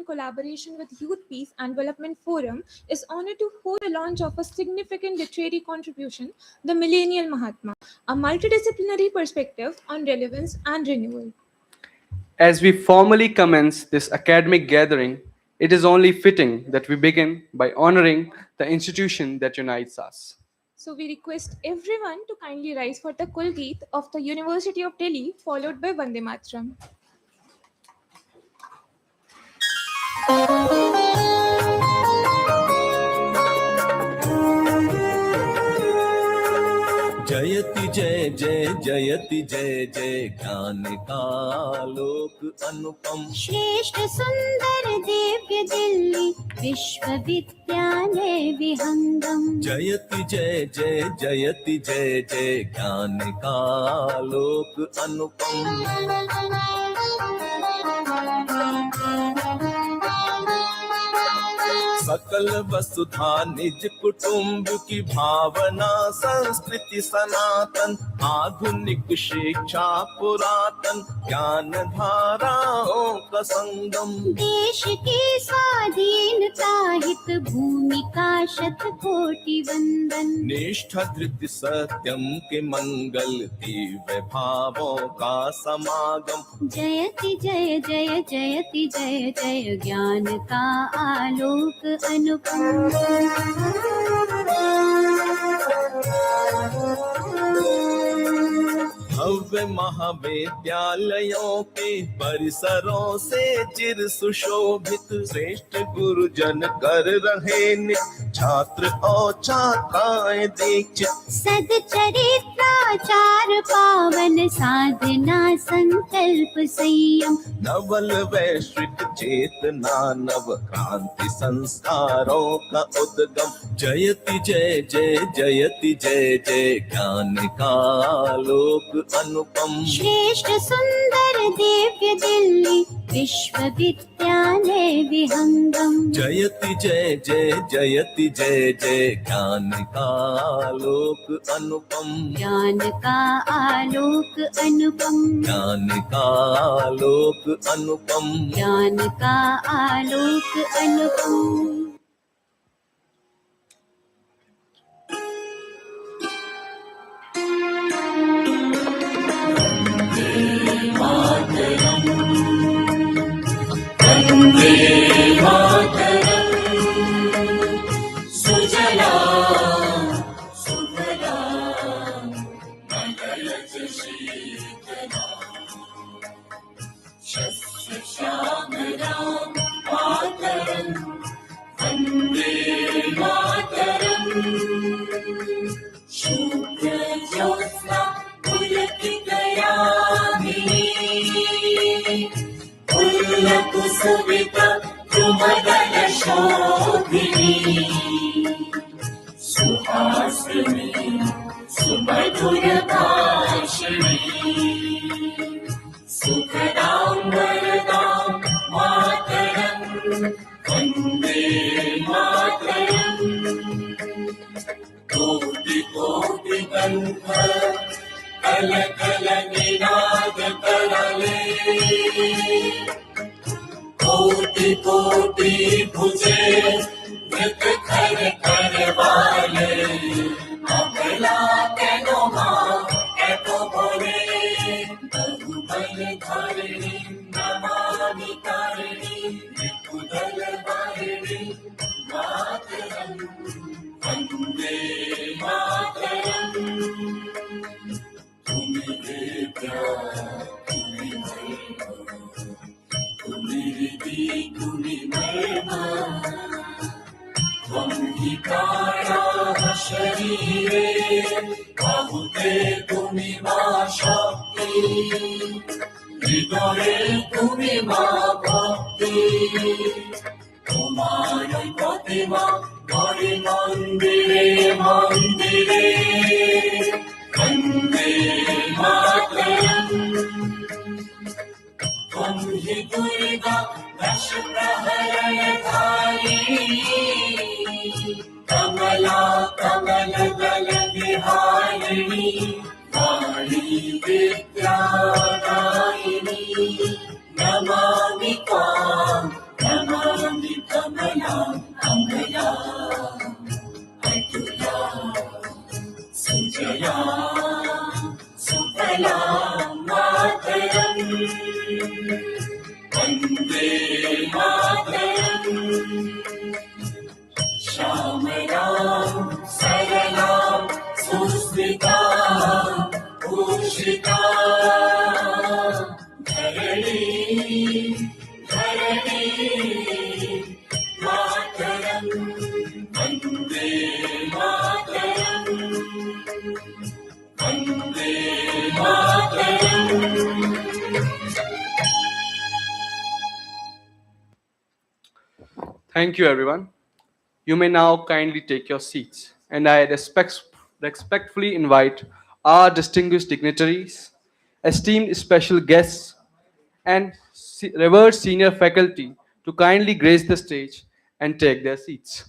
collaboration with Youth Peace and Development Forum, is honored to hold the launch of a significant literary contribution, the Millennial Mahatma, a multidisciplinary perspective on relevance and renewal. As we formally commence this academic gathering, it is only fitting that we begin by honoring the institution that unites us. So we request everyone to kindly rise for the Kulgeet of the University of Delhi, followed by Vande Mataram. जयति जय जय जयति जय जय ज्ञान का लोक अनुपम श्रेष्ठ सुंदर दिव्य दिल्ली विश्वविद्यालय विहंगम जयति जय जय जयति जय जय ज्ञान का लोक अनुपम सकल वसुधा निज कुटुंब की भावना संस्कृति सनातन आधुनिक शिक्षा पुरातन ज्ञान धाराओं का संगम देश की स्वाधीनता हित भूमिका शत कोटि वंदन निष्ठा धृति सत्यम के मंगल दिव्य भावों का समागम जयति जय जय जयति जय जय ज्ञान का आलोक अनुपम भव्य महाविद्यालयों के परिसरों से चिर सुशोभित श्रेष्ठ गुरुजन कर रहे नित्य छात्र और छात्राएं दीक्षित सदचरित्राचार पावन साधना संकल्प संयम नवल वैश्विक चेतना नव क्रांति संस्कारों का उद्गम जयति जय जय जयति जय जय ज्ञान का लोक अनुपम श्रेष्ठ सुंदर दिव्य दिल्ली विश्वविद्यालय विहंगम जयति जय जय जयति जय जय ज्ञान का लोक अनुपम ज्ञान का आलोक अनुपम ज्ञान का लोक अनुपम ज्ञान का आलोक अनुपम वन्दे मातरम् सुजला सुफला मलयज शीतला शस्य श्यामलां मातरम् वन्दे मातरम् शुभ्रज्योत्स्ना पुलकितयामिनी कुसुमिता द्रुमदल शोभिनी सुहासिनी सुमधुर भाषिणी सुखदां वरदां मातरम् वन्दे मातरम् कोटि कोटि कण्ठ कल कल निनाद करले कोटि कोटि भुजे मृत खर कर वाले अबला तेनो माँ एको बोले बहुबल धारिणी नमामि तारिणी विपुदल वारिणी मातरम् वन्दे मातरम् तुम्हें प्यार तुम्हें महिमा त्वं हि कायाः शरीरे बहुते तुमि मा शक्ति हृदये तुमि मा भक्ति तुम्हारी प्रतिमा बड़े मंदिरे मंदिरे वन्दे मातरम् त्वं हि दुर्गा दश प्रहरणधारिणी कमला कमलदल विहारिणी वाणी विद्यादायिनी नमामि त्वां नमामि मातरम् Vande Mataram Vande Mataram Thank you, everyone. You may now kindly take your seats, and I respectfully invite our distinguished dignitaries, esteemed special guests, and revered senior faculty to kindly grace the stage and take their seats.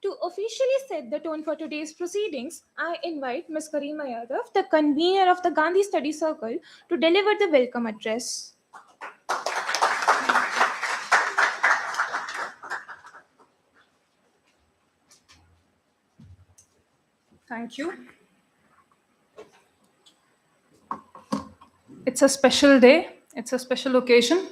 To officially set the tone for today's proceedings, I invite Ms. Karima Yadav, the convener of the Gandhi Study Circle, to deliver the welcome address. Thank you. It's a special day, it's a special occasion.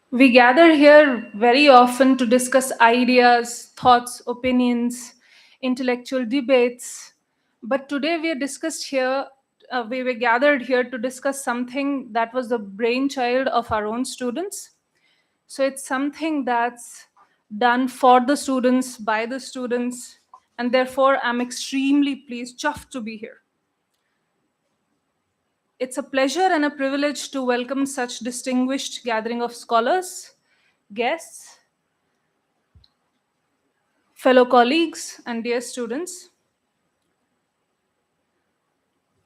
We gather here very often to discuss ideas, thoughts, opinions, intellectual debates. But today we were gathered here to discuss something that was the brainchild of our own students. So it's something that's done for the students, by the students, and therefore I'm extremely pleased, chuffed to be here. It's a pleasure and a privilege to welcome such distinguished gathering of scholars, guests, fellow colleagues, and dear students.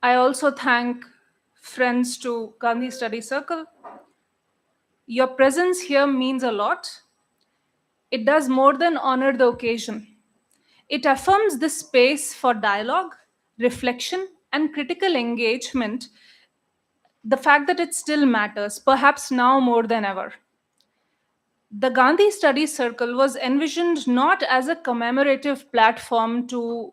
I also thank friends to Gandhi Study Circle. Your presence here means a lot. It does more than honor the occasion. It affirms the space for dialogue, reflection, and critical engagement, the fact that it still matters, perhaps now more than ever. The Gandhi Study Circle was envisioned not as a commemorative platform to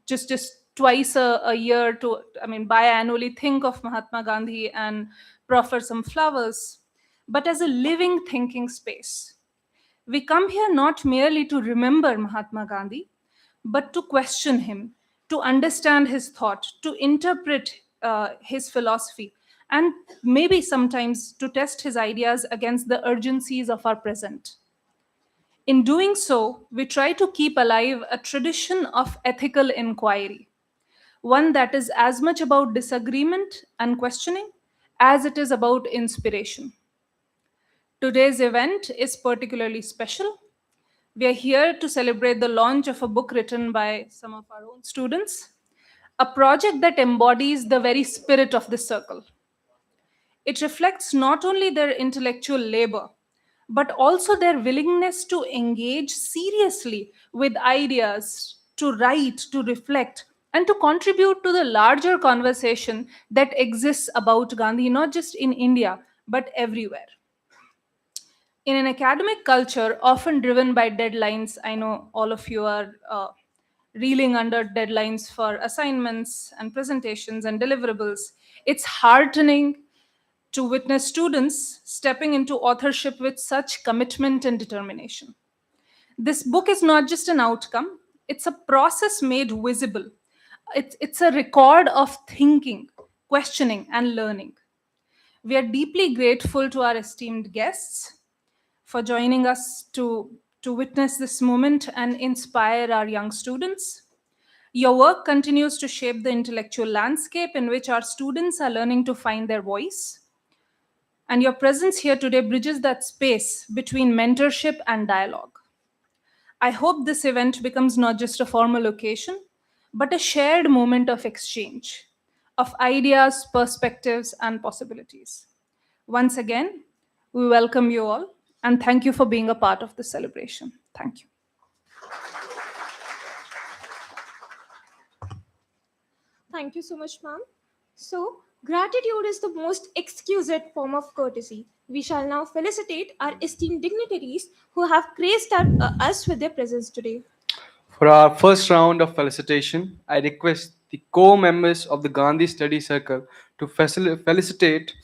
just twice a year to, biannually think of Mahatma Gandhi and proffer some flowers, but as a living thinking space. We come here not merely to remember Mahatma Gandhi, but to question him, to understand his thought, to interpret his philosophy, and maybe sometimes to test his ideas against the urgencies of our present. In doing so, we try to keep alive a tradition of ethical inquiry, one that is as much about disagreement and questioning as it is about inspiration. Today's event is particularly special. We are here to celebrate the launch of a book written by some of our own students, a project that embodies the very spirit of this circle. It reflects not only their intellectual labor, but also their willingness to engage seriously with ideas, to write, to reflect, and to contribute to the larger conversation that exists about Gandhi, not just in India, but everywhere. In an academic culture often driven by deadlines, I know all of you are reeling under deadlines for assignments and presentations and deliverables. It's heartening to witness students stepping into authorship with such commitment and determination. This book is not just an outcome, it's a process made visible. It's a record of thinking, questioning, and learning. We are deeply grateful to our esteemed guests for joining us to witness this moment and inspire our young students. Your work continues to shape the intellectual landscape in which our students are learning to find their voice. And your presence here today bridges that space between mentorship and dialogue. I hope this event becomes not just a formal occasion, but a shared moment of exchange, of ideas, perspectives, and possibilities. Once again, we welcome you all and thank you for being a part of this celebration. Thank you. Thank you so much, ma'am. So, gratitude is the most exquisite form of courtesy. We shall now felicitate our esteemed dignitaries who have graced us with their presence today. For our first round of felicitation, I request the co-members of the Gandhi Study Circle to felicitate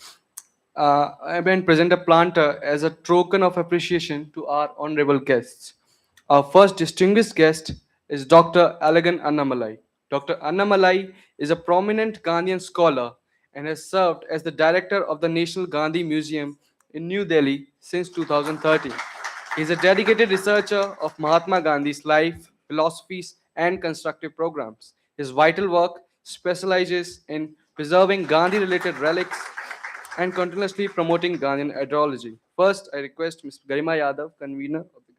and present a planter as a token of appreciation to our honorable guests. Our first distinguished guest is Dr. Alagan Annamalai. Dr. Annamalai is a prominent Gandhian scholar and has served as the director of the National Gandhi Museum in New Delhi since 2013. He is a dedicated researcher of Mahatma Gandhi's life, philosophies, and constructive programs. His vital work specializes in preserving Gandhi related relics and continuously promoting Gandhian ideology. First, I request Mr. Garima Yadav, convener of the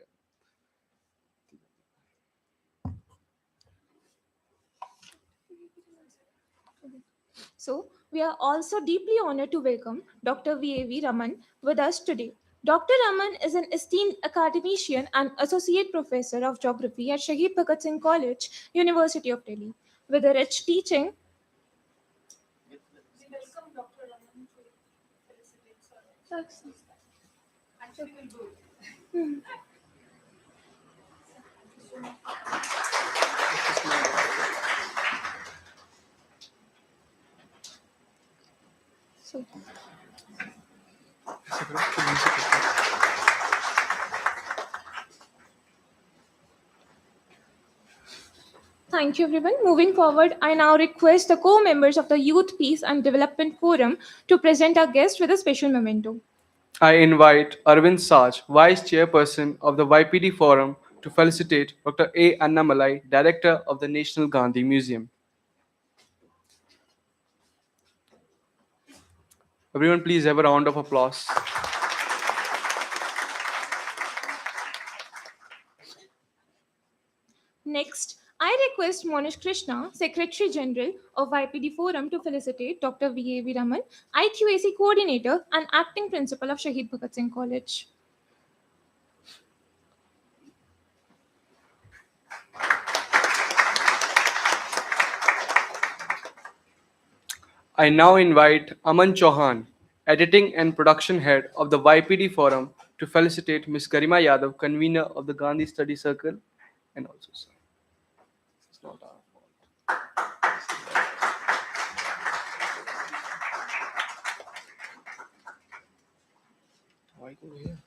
So, we are also deeply honored to welcome Dr. V.A.V. Raman with us today. Dr. Raman is an esteemed academician and associate professor of geography at Shahid Bhagat Singh College, University of Delhi. With a rich teaching, so, thank you, everyone. Moving forward, I now request the co-members of the Youth Peace and Development Forum to present our guest with a special memento. I invite Arvind Saj, Vice Chairperson of the YPD Forum, to felicitate Dr. A. Annamalai, Director of the National Gandhi Museum. Everyone, please have a round of applause. Next, I request Monish Krishna, Secretary General of YPD Forum, to felicitate Dr. V.A.V. Raman, IQAC Coordinator and Acting Principal of Shahid Bhagat Singh College. I now invite Aman Chauhan, Editing and Production Head of the YPD Forum, to felicitate Ms. Garima Yadav, Convener of the Gandhi Study Circle, and also, sir. It's not our fault. Why go here?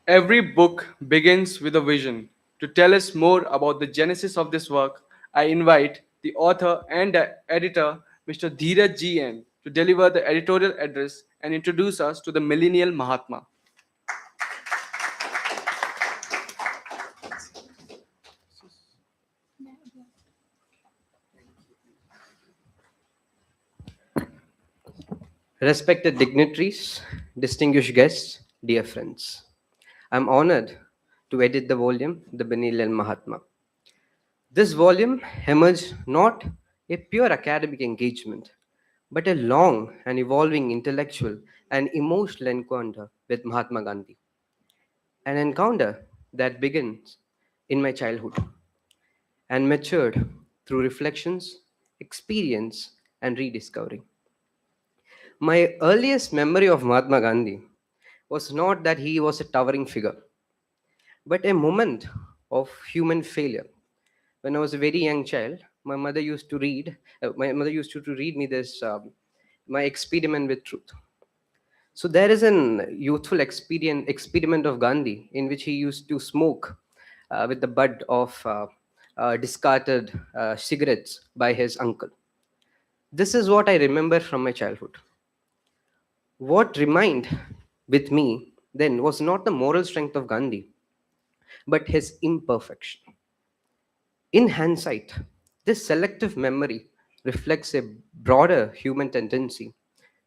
Every book begins with a vision. To tell us more about the genesis of this work, I invite the author and editor, Mr. Dheeraj G.N., to deliver the editorial address and introduce us to the Millennial Mahatma. Respected dignitaries, distinguished guests, dear friends, I'm honored to edit the volume, The Millennial Mahatma. This volume emerged not a pure academic engagement, but a long and evolving intellectual and emotional encounter with Mahatma Gandhi. An encounter that begins in my childhood and matured through reflections, experience, and rediscovery. My earliest memory of Mahatma Gandhi was not that he was a towering figure, but a moment of human failure. When I was a very young child, my mother used to read. My mother used to read me this my experiment with truth. So there is an youthful experiment of Gandhi in which he used to smoke with the butt of discarded cigarettes by his uncle. This is what I remember from my childhood. What remained with me then was not the moral strength of Gandhi, but his imperfection. In hindsight, this selective memory reflects a broader human tendency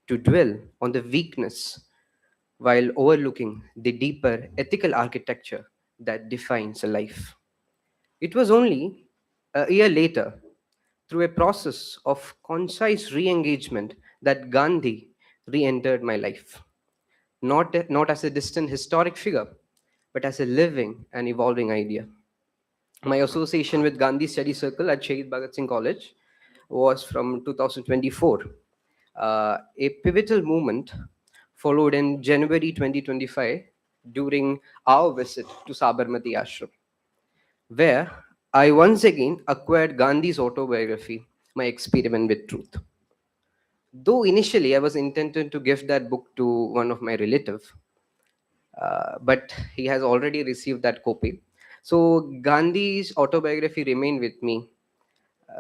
to dwell on the weakness while overlooking the deeper ethical architecture that defines a life. It was only a year later, through a process of concise re engagement, that Gandhi re entered my life. Not as a distant historic figure, but as a living and evolving idea. My association with Gandhi Study Circle at Shahid Bhagat Singh College was from 2024. A pivotal moment followed in January 2025 during our visit to Sabarmati Ashram, where I once again acquired Gandhi's autobiography, My Experiment with Truth. Though initially I was intended to give that book to one of my relatives, but he has already received that copy. So Gandhi's autobiography remained with me.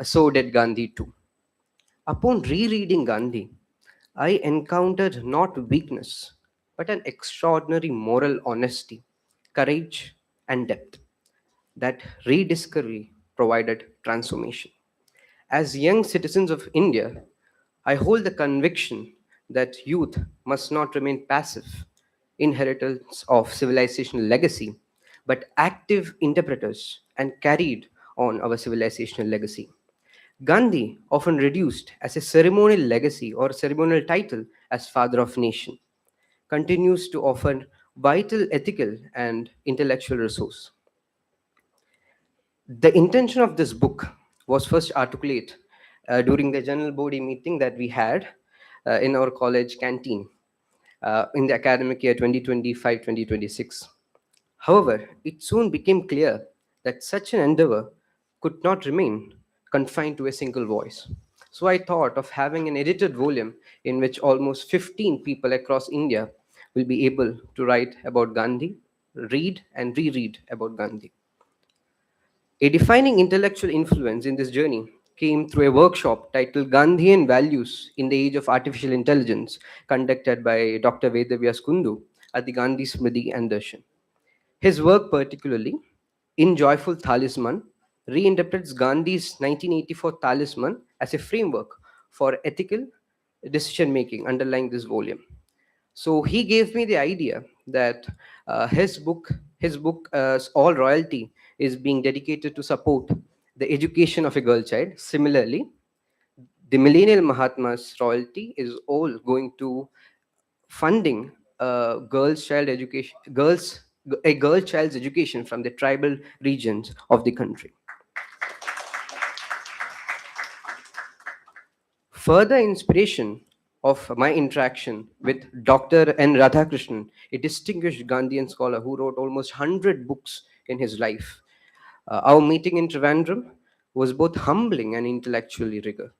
So did Gandhi too. Upon rereading Gandhi, I encountered not weakness, but an extraordinary moral honesty, courage, and depth. That rediscovery provided transformation. As young citizens of India, I hold the conviction that youth must not remain passive inheritors of civilizational legacy, but active interpreters and carried on our civilizational legacy. Gandhi, often reduced as a ceremonial legacy or ceremonial title as Father of Nation, continues to offer vital ethical and intellectual resource. The intention of this book was first articulate during the general body meeting that we had in our college canteen in the academic year 2025-2026. However, it soon became clear that such an endeavor could not remain confined to a single voice. So I thought of having an edited volume in which almost 15 people across India will be able to write about Gandhi, read and reread about Gandhi. A defining intellectual influence in this journey came through a workshop titled Gandhian Values in the Age of Artificial Intelligence, conducted by Dr. Vedavyas Kundu at the Gandhi Smriti and Darshan. His work, particularly in Joyful Talisman, reinterprets Gandhi's 1984 Talisman as a framework for ethical decision making underlying this volume. So he gave me the idea that his book, All Royalty, is being dedicated to support the education of a girl child. Similarly, the Millennial Mahatma's royalty is all going to funding a girl child's education from the tribal regions of the country. Further inspiration of my interaction with Dr. N. Radhakrishnan, a distinguished Gandhian scholar who wrote almost 100 books in his life. Our meeting in Trivandrum was both humbling and intellectually rigor.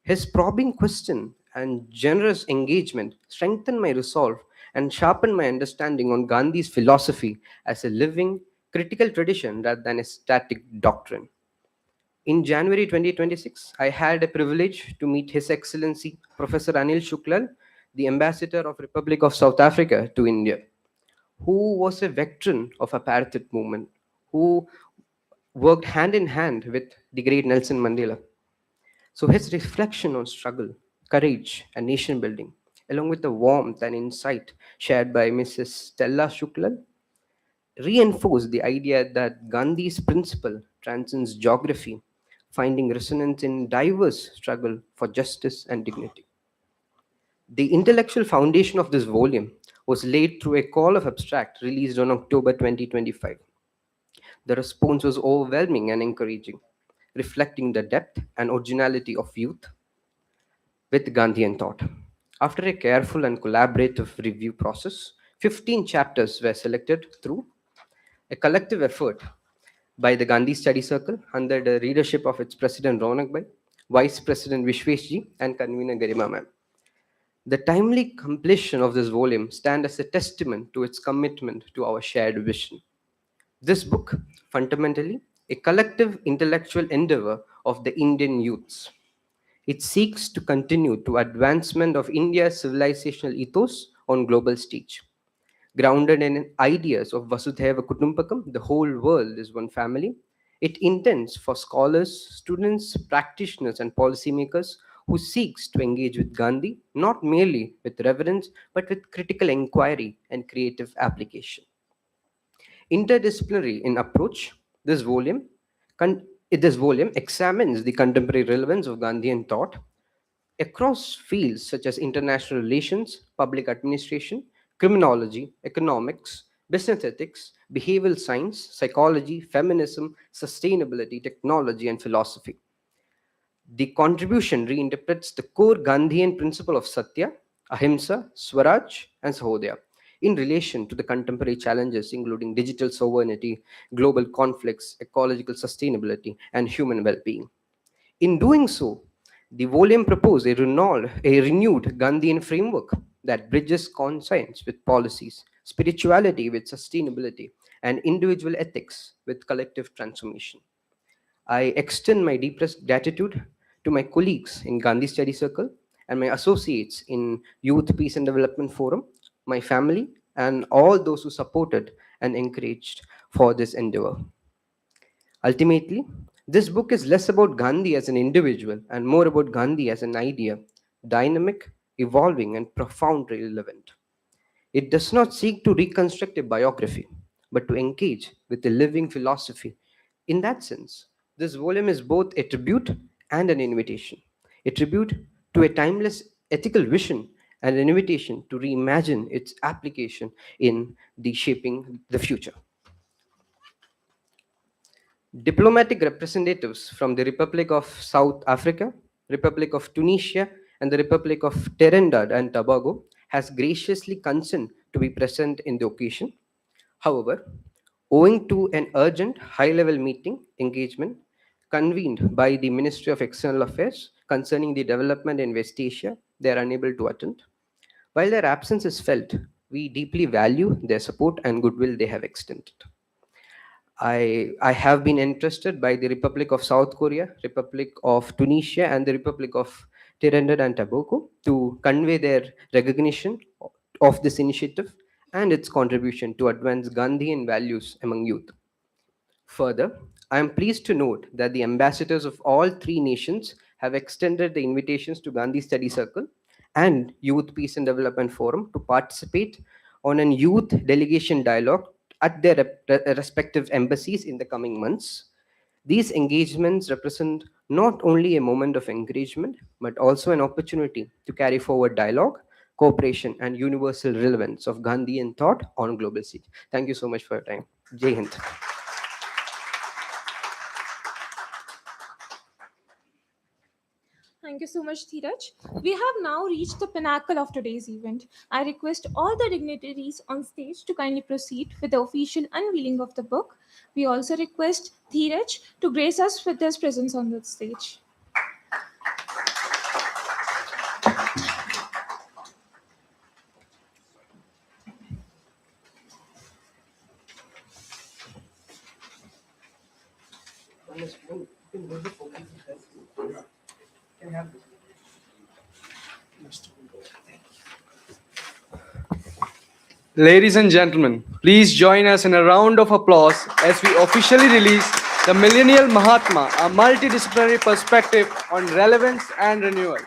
His probing question and generous engagement strengthened my resolve and sharpened my understanding on Gandhi's philosophy as a living, critical tradition rather than a static doctrine. In January 2026, I had a privilege to meet His Excellency Professor Anil Shuklal, the Ambassador of Republic of South Africa to India, who was a veteran of apartheid movement, who worked hand in hand with the great Nelson Mandela. So his reflection on struggle, courage, and nation building, along with the warmth and insight shared by Mrs. Stella Shuklal, reinforced the idea that Gandhi's principle transcends geography, finding resonance in diverse struggle for justice and dignity. The intellectual foundation of this volume was laid through a call of abstract released on October 2025. The response was overwhelming and encouraging, reflecting the depth and originality of youth with Gandhian thought. After a careful and collaborative review process, 15 chapters were selected through a collective effort by the Gandhi Study Circle under the leadership of its President Ronak Bhai, Vice President Vishweshji, and Convener Garima Ma'am. The timely completion of this volume stands as a testament to its commitment to our shared vision. This book, fundamentally, a collective intellectual endeavor of the Indian youths. It seeks to continue to advancement of India's civilizational ethos on global stage. Grounded in ideas of Vasudhaiva Kutumbakam, the whole world is one family, it intends for scholars, students, practitioners, and policymakers who seeks to engage with Gandhi not merely with reverence but with critical inquiry and creative application. Interdisciplinary in approach, this volume this volume examines the contemporary relevance of Gandhian thought across fields such as international relations, public administration, criminology, economics, business ethics, behavioral science, psychology, feminism, sustainability, technology, and philosophy. The contribution reinterprets the core Gandhian principle of Satya, Ahimsa, Swaraj, and Sahodaya in relation to the contemporary challenges, including digital sovereignty, global conflicts, ecological sustainability, and human well being. In doing so, the volume proposed a renewed Gandhian framework that bridges conscience with policies, spirituality with sustainability, and individual ethics with collective transformation. I extend my deepest gratitude to my colleagues in Gandhi Study Circle and my associates in Youth Peace and Development Forum, my family, and all those who supported and encouraged for this endeavor. Ultimately, this book is less about Gandhi as an individual and more about Gandhi as an idea, dynamic, evolving, and profoundly relevant. It does not seek to reconstruct a biography, but to engage with a living philosophy. In that sense, this volume is both a tribute and an invitation. A tribute to a timeless ethical vision and an invitation to reimagine its application in the shaping the future. Diplomatic representatives from the Republic of South Africa, Republic of Tunisia, and the Republic of Trinidad and Tobago has graciously consented to be present in the occasion. However, owing to an urgent high-level meeting engagement convened by the Ministry of External Affairs concerning the development in West Asia, they are unable to attend. While their absence is felt, we deeply value their support and goodwill they have extended. I have been entrusted by the Republic of South Korea, Republic of Tunisia, and the Republic of Trinidad and Tobago to convey their recognition of this initiative and its contribution to advance Gandhian values among youth. Further, I am pleased to note that the ambassadors of all three nations have extended the invitations to Gandhi Study Circle and Youth Peace and Development Forum to participate on a youth delegation dialogue at their respective embassies in the coming months. These engagements represent not only a moment of encouragement, but also an opportunity to carry forward dialogue, cooperation, and universal relevance of Gandhian thought on global stage. Thank you so much for your time. Jai Hind. Thank you so much, Dheeraj. We have now reached the pinnacle of today's event. I request all the dignitaries on stage to kindly proceed with the official unveiling of the book. We also request Dheeraj to grace us with his presence on the stage. Ladies and gentlemen, please join us in a round of applause as we officially release the Millennial Mahatma, a multidisciplinary perspective on relevance and renewal.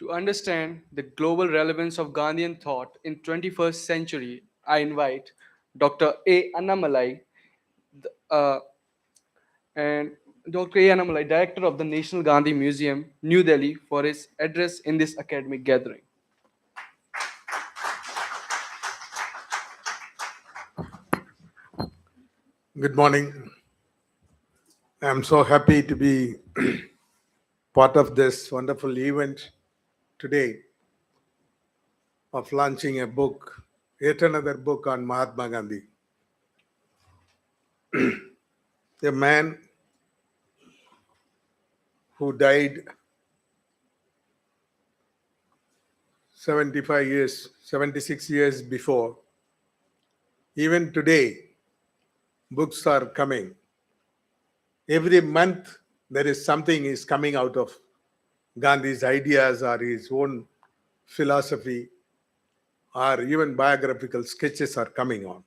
To understand the global relevance of Gandhian thought in 21st century, I invite Dr. A. Annamalai uh, and Dr. A. Annamalai, Director of the National Gandhi Museum, New Delhi, for his address in this academic gathering. Good morning. I'm so happy to be part of this wonderful event today of launching a book, yet another book on Mahatma Gandhi, a man who died 76 years before. Even today, books are coming. Every month, there is something is coming out of Gandhi's ideas or his own philosophy, or even biographical sketches are coming on.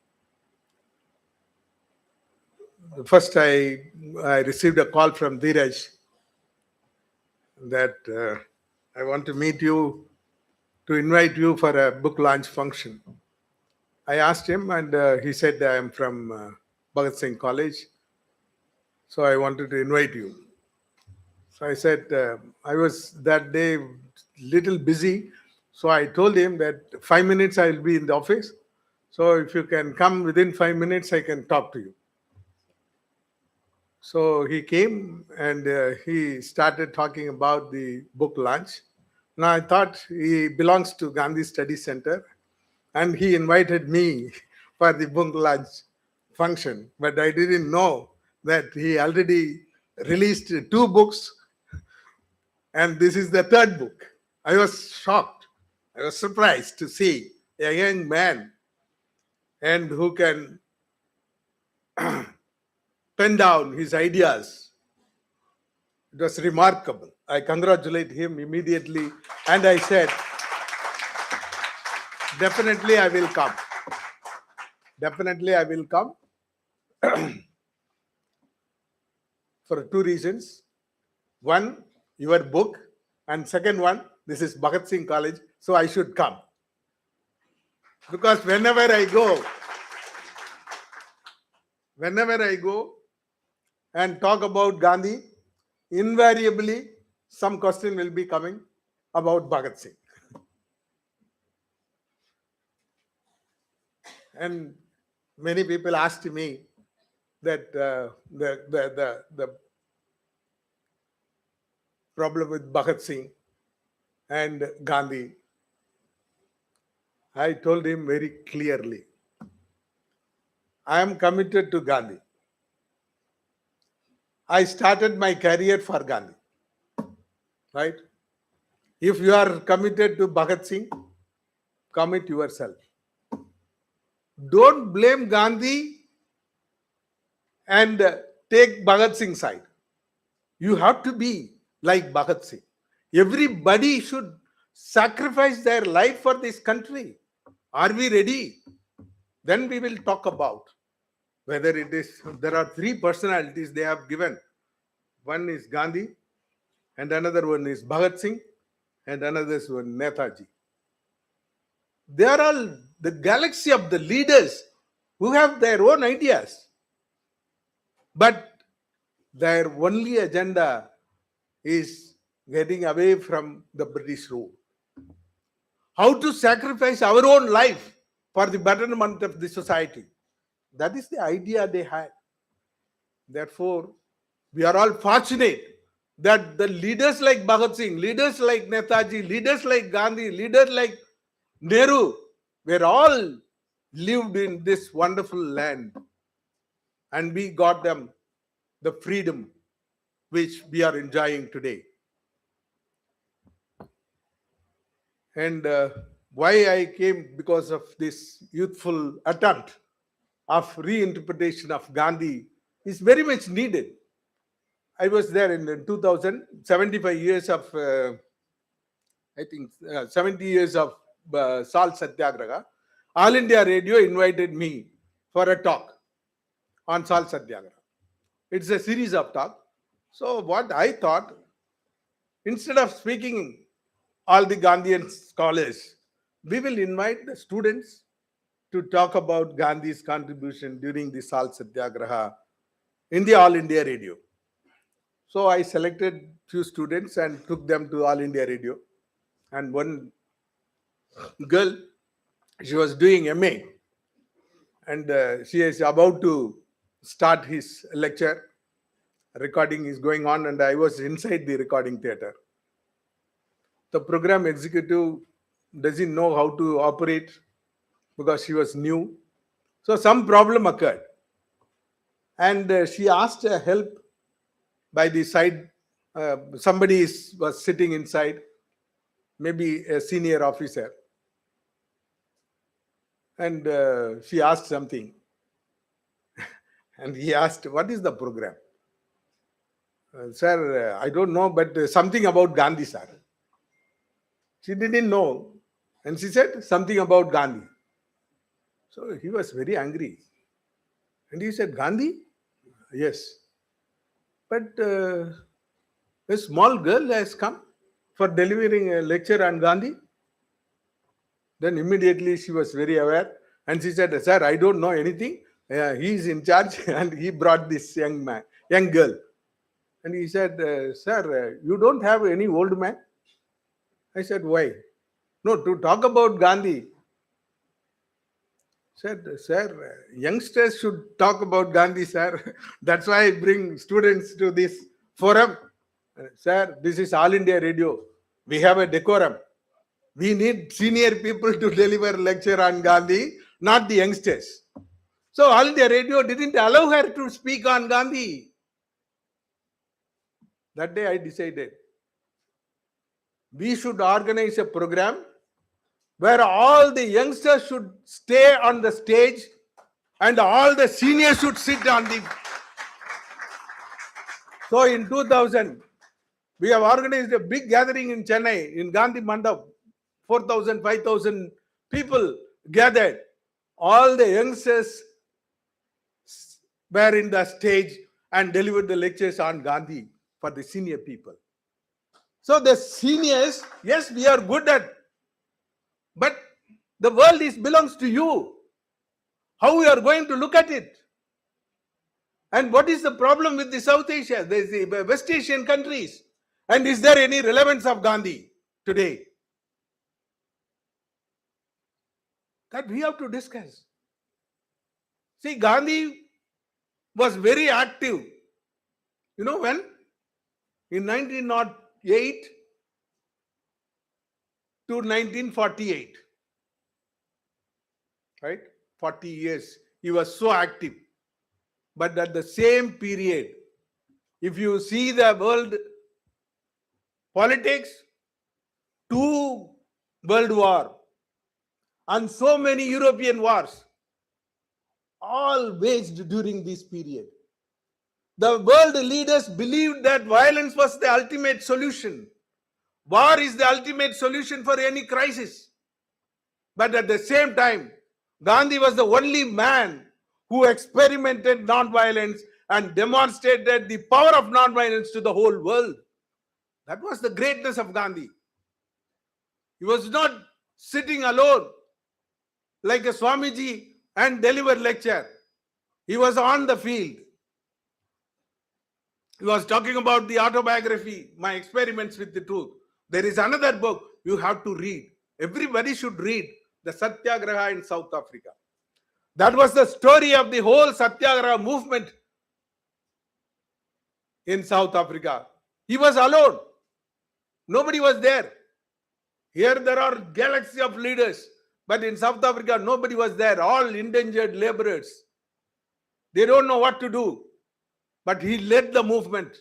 First, I received a call from Dheeraj that I want to meet you, to invite you for a book launch function. I asked him, and he said, I am from Bhagat Singh College, so I wanted to invite you. So I said, I was that day little busy, so I told him that 5 minutes I will be in the office. So if you can come within 5 minutes, I can talk to you. So he came and he started talking about the book launch. Now I thought he belongs to Gandhi Study Center, and he invited me for the book launch function. But I didn't know that he already released 2 books, and this is the 3rd book. I was shocked. I was surprised to see a young man and who can pen down his ideas. It was remarkable. I congratulate him immediately, and I said, definitely I will come. Definitely I will come for 2 reasons. One, your book, and second one, this is Bhagat Singh College, so I should come. Because whenever I go and talk about Gandhi, invariably some question will be coming about Bhagat Singh. And many people asked me that the problem with Bhagat Singh and Gandhi. I told him very clearly, I am committed to Gandhi. I started my career for Gandhi. Right? If you are committed to Bhagat Singh, commit yourself. Don't blame Gandhi and take Bhagat Singh's side. You have to be like Bhagat Singh. Everybody should sacrifice their life for this country. Are we ready? Then we will talk about whether it is. There are 3 personalities they have given. One is Gandhi, and another one is Bhagat Singh, and another is one Netaji. They are all the galaxy of the leaders who have their own ideas. But their only agenda is getting away from the British rule. How to sacrifice our own life for the betterment of the society. That is the idea they had. Therefore, we are all fortunate that the leaders like Bhagat Singh, leaders like Netaji, leaders like Gandhi, leaders like Nehru were all lived in this wonderful land, and we got them the freedom which we are enjoying today. And why I came, because of this youthful attempt of reinterpretation of Gandhi is very much needed. I was there in 2000, 75 years of, 70 years of Salt Satyagraha. All India Radio invited me for a talk on Salt Satyagraha. It's a series of talks. So what I thought, instead of speaking all the Gandhian scholars, we will invite the students to talk about Gandhi's contribution during the Salt Satyagraha in the All India Radio. So I selected few students and took them to All India Radio. And one girl, she was doing MA, and she is about to start his lecture. Recording is going on, and I was inside the recording theater. The program executive doesn't know how to operate because she was new. So some problem occurred, and she asked help by the side. Somebody was sitting inside, maybe a senior officer, and she asked something. And he asked, what is the program? Sir, I don't know, but something about Gandhi, sir. She didn't know. And she said something about Gandhi. So he was very angry. And he said, Gandhi? Yes. But a small girl has come for delivering a lecture on Gandhi? Then immediately she was very aware and she said, "Sir, I don't know anything. He is in charge." And he brought this young girl. And he said, "Sir, you don't have any old man?" I said, "Why?" "No, to talk about Gandhi." Said, "Sir, youngsters should talk about Gandhi, sir. That's why I bring students to this forum." "Sir, this is All India Radio. We have a decorum. We need senior people to deliver lecture on Gandhi, not the youngsters." So All India Radio didn't allow her to speak on Gandhi. That day I decided we should organize a program where all the youngsters should stay on the stage and all the seniors should sit on the. So in 2000, we have organized a big gathering in Chennai, in Gandhi Mandap. 4,000, 5,000 people gathered. All the youngsters were in the stage and delivered the lectures on Gandhi for the senior people. So the seniors, yes, we are good at, but the world belongs to you. How we are going to look at it? And what is the problem with the South Asia, the West Asian countries? And is there any relevance of Gandhi today? That we have to discuss. See, Gandhi was very active. You know when? In 1908 to 1948. Right? 40 years. He was so active. But at the same period, if you see the world politics, 2 world wars and so many European wars, all waged during this period. The world leaders believed that violence was the ultimate solution. War is the ultimate solution for any crisis. But at the same time, Gandhi was the only man who experimented non-violence and demonstrated the power of non-violence to the whole world. That was the greatness of Gandhi. He was not sitting alone like a Swamiji and deliver lecture. He was on the field. He was talking about the autobiography, My Experiments with the Truth. There is another book you have to read. Everybody should read, The Satyagraha in South Africa. That was the story of the whole Satyagraha movement in South Africa. He was alone. Nobody was there. Here there are galaxy of leaders, but in South Africa nobody was there. All indentured laborers. They don't know what to do. But he led the movement.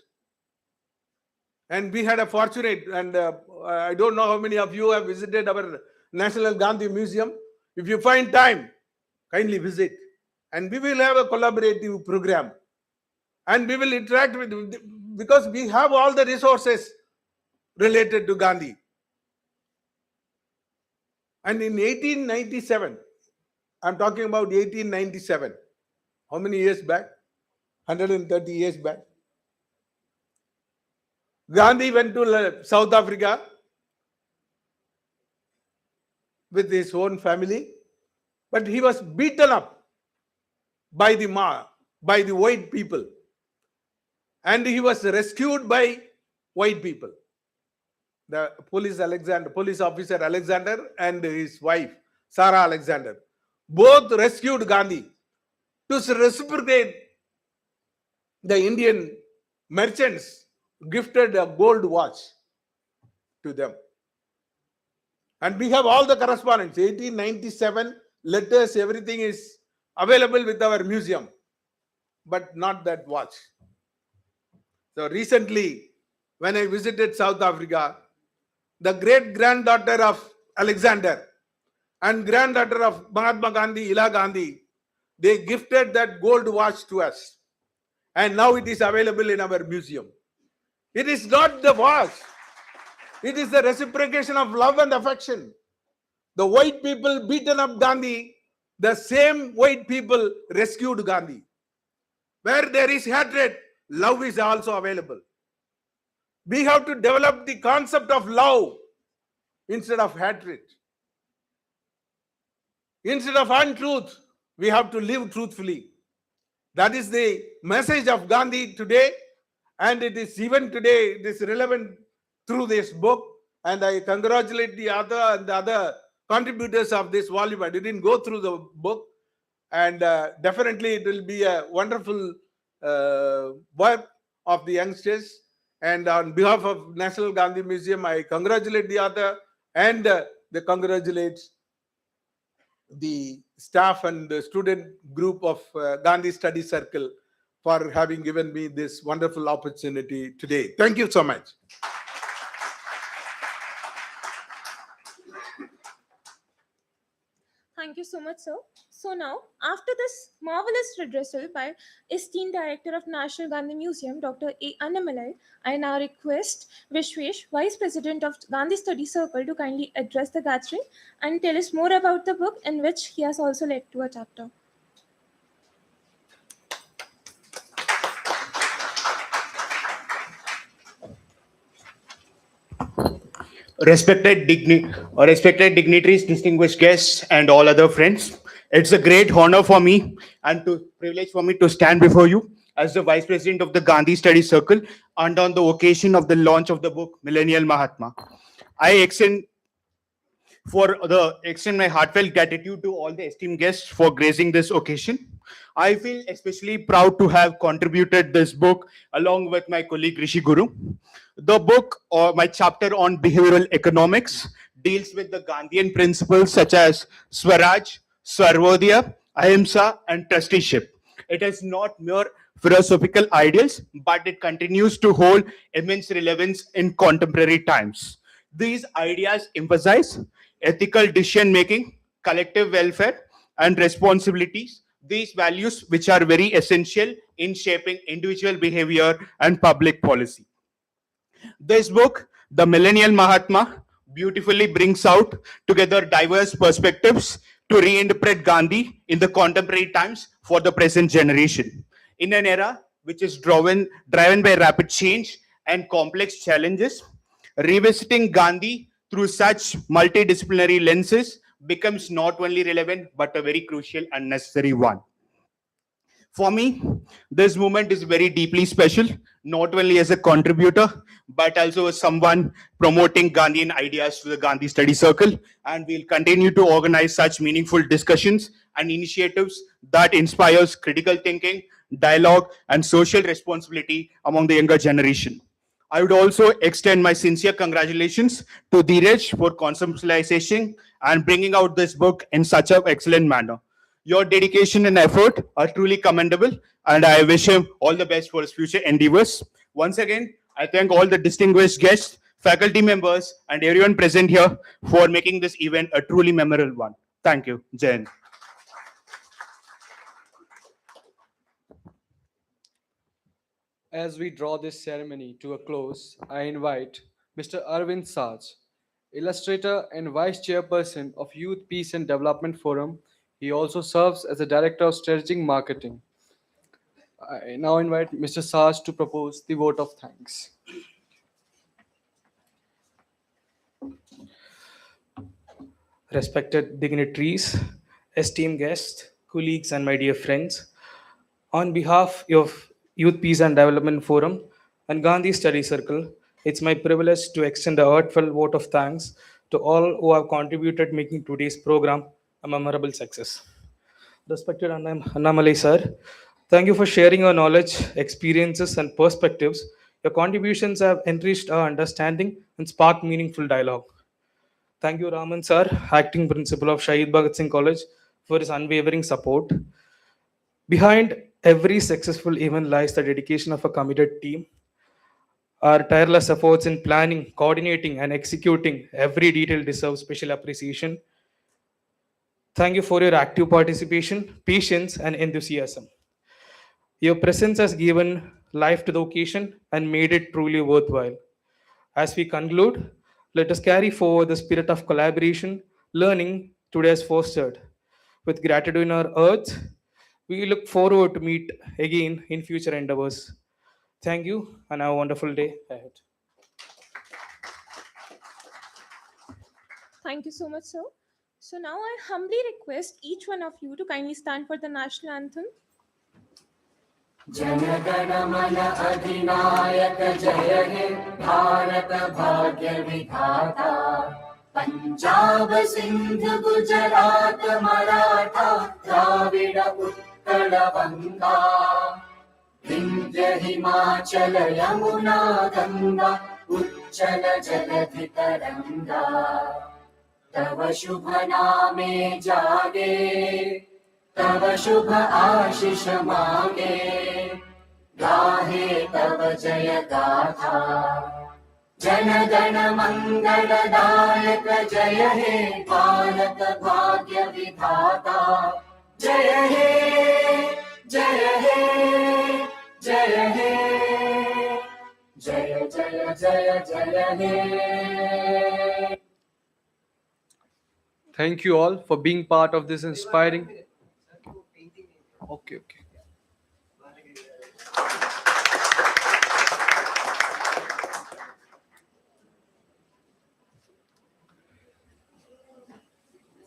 And we had a fortunate, and I don't know how many of you have visited our National Gandhi Museum. If you find time, kindly visit. And we will have a collaborative program. And we will interact with, because we have all the resources related to Gandhi. And in 1897, I'm talking about 1897. How many years back? 130 years back. Gandhi went to South Africa with his own family, but he was beaten up by the white people, and he was rescued by white people. The police officer Alexander and his wife Sarah Alexander both rescued Gandhi. To reciprocate, the Indian merchants gifted a gold watch to them. And we have all the correspondence, 1897 letters, everything is available with our museum, but not that watch. So recently, when I visited South Africa, the great-granddaughter of Alexander and granddaughter of Mahatma Gandhi, Ila Gandhi, they gifted that gold watch to us. And now it is available in our museum. It is not the watch. It is the reciprocation of love and affection. The white people beaten up Gandhi, the same white people rescued Gandhi. Where there is hatred, love is also available. We have to develop the concept of love instead of hatred. Instead of untruth, we have to live truthfully. That is the message of Gandhi today, and it is even today, it is relevant through this book. And I congratulate the author and the other contributors of this volume. I didn't go through the book, and definitely it will be a wonderful work of the youngsters. And on behalf of National Gandhi Museum, I congratulate the author, and they congratulate the staff and the student group of Gandhi Study Circle for having given me this wonderful opportunity today. Thank you so much. Thank you so much, sir. So now, after this marvelous redressal by esteemed Director of National Gandhi Museum, Dr. A. Annamalai, I now request Vishwesh, Vice President of Gandhi Study Circle, to kindly address the gathering and tell us more about the book in which he has also led to a chapter. Respected dignitaries, distinguished guests, and all other friends. It's a great honor for me and to privilege for me to stand before you as the Vice President of the Gandhi Study Circle and on the occasion of the launch of the book Millennial Mahatma. I extend my heartfelt gratitude to all the esteemed guests for gracing this occasion. I feel especially proud to have contributed this book along with my colleague Rishi Guru. The book, or my chapter on behavioral economics, deals with the Gandhian principles such as Swaraj, Sarvodaya, Ahimsa, and trusteeship. It is not mere philosophical ideals, but it continues to hold immense relevance in contemporary times. These ideas emphasize ethical decision making, collective welfare, and responsibilities. These values, which are very essential in shaping individual behavior and public policy. This book, The Millennial Mahatma, beautifully brings out together diverse perspectives to reinterpret Gandhi in the contemporary times for the present generation. In an era which is driven by rapid change and complex challenges, revisiting Gandhi through such multidisciplinary lenses becomes not only relevant but a very crucial and necessary one. For me, this movement is very deeply special, not only as a contributor, but also as someone promoting Gandhian ideas to the Gandhi Study Circle. And we'll continue to organize such meaningful discussions and initiatives that inspires critical thinking, dialogue, and social responsibility among the younger generation. I would also extend my sincere congratulations to Dheeraj for conceptualization and bringing out this book in such an excellent manner. Your dedication and effort are truly commendable, and I wish him all the best for his future endeavors. Once again, I thank all the distinguished guests, faculty members, and everyone present here for making this event a truly memorable one. Thank you. Jai Hind. As we draw this ceremony to a close, I invite Mr. Arvind Saj, illustrator and vice chairperson of Youth Peace and Development Forum. He also serves as a director of strategic marketing. I now invite Mr. Saj to propose the vote of thanks. Respected dignitaries, esteemed guests, colleagues, and my dear friends, on behalf of Youth Peace and Development Forum and Gandhi Study Circle, it's my privilege to extend a heartfelt vote of thanks to all who have contributed making today's program a memorable success. Respected Annamalai sir, thank you for sharing your knowledge, experiences, and perspectives. Your contributions have enriched our understanding and sparked meaningful dialogue. Thank you, Raman sir, acting principal of Shahid Bhagat Singh College, for his unwavering support. Behind every successful event lies the dedication of a committed team. Our tireless efforts in planning, coordinating, and executing every detail deserves special appreciation. Thank you for your active participation, patience, and enthusiasm. Your presence has given life to the occasion and made it truly worthwhile. As we conclude, let us carry forward the spirit of collaboration, learning today has fostered. With gratitude in our earth, we look forward to meet again in future endeavors. Thank you and have a wonderful day ahead. Thank you so much, sir. So now I humbly request each one of you to kindly stand for the national anthem. Jana Gana Mana अधिनायक जय हे भारत भाग्य विधाता पंजाब सिंध गुजरात मराठा द्राविड उत्कल बंगा विंध्य हिमाचल यमुना गंगा उच्चल जलधि तरंगा तव शुभ नामे जागे तव शुभ आशीष मांगे गाहे तव जय गाथा जन गण मंगलदायक जय हे भारत भाग्य विधाता जय हे जय हे जय हे जय जय जय जय हे. Thank you all for being part of this inspiring. Okay.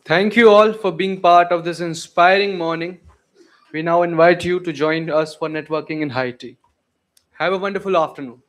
Thank you all for being part of this inspiring morning. We now invite you to join us for networking in high tea. Have a wonderful afternoon.